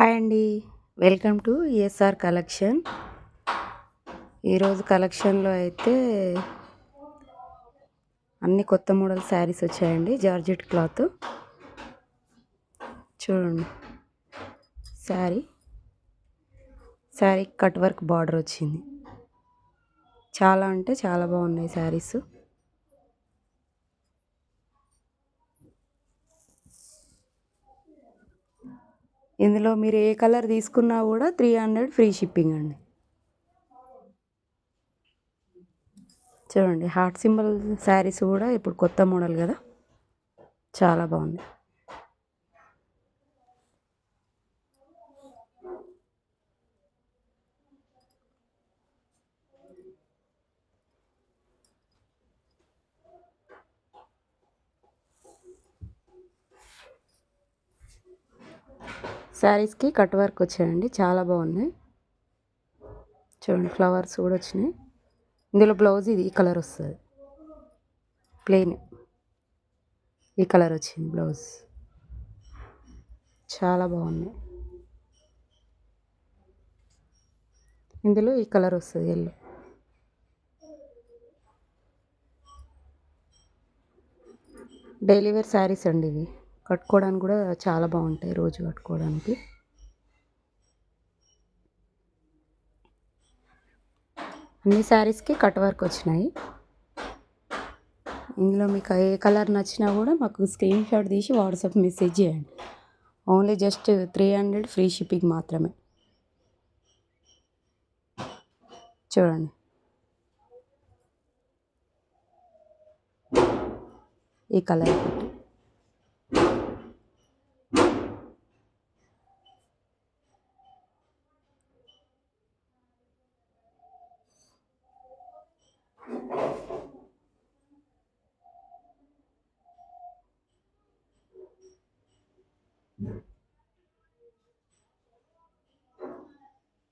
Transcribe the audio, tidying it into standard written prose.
Hi అండి. Welcome to ESR collection. ఈరోజు కలెక్షన్లో అయితే అన్ని కొత్త మోడల్ శారీస్ వచ్చాయండి. జార్జెట్ క్లాత్ చూడండి. శారీ కట్ వర్క్ బార్డర్ వచ్చింది. చాలా అంటే చాలా బాగున్నాయి శారీస్. ఇందులో మీరు ఏ కలర్ తీసుకున్నా కూడా 300 ఫ్రీ షిప్పింగ్ అండి. చూడండి, హార్ట్ సింబల్ శారీస్ కూడా ఇప్పుడు కొత్త మోడల్ కదా, చాలా బాగుంది. శారీస్కి కట్ వర్క్ వచ్చాయండి, చాలా బాగున్నాయి. చూడండి, ఫ్లవర్స్ కూడా వచ్చినాయి. ఇందులో బ్లౌజ్ ఇది ఈ కలర్ వస్తుంది, ప్లెయిన్ ఈ కలర్ వచ్చింది బ్లౌజ్. చాలా బాగున్నాయి. ఇందులో ఈ కలర్ వస్తుంది ఎల్లో. డైలీ వేర్ శారీస్ అండి ఇవి. కట్టుకోవడానికి కూడా చాలా బాగుంటాయి, రోజు కట్టుకోవడానికి. అన్ని శారీస్కి కట్ వర్క్ వచ్చినాయి. ఇందులో మీకు ఏ కలర్ నచ్చినా కూడా మాకు స్క్రీన్ షాట్ తీసి వాట్సాప్ మెసేజ్ చేయండి. ఓన్లీ జస్ట్ 300 ఫ్రీ షిప్పింగ్ మాత్రమే. చూడండి, ఈ కలర్ ఒకటి.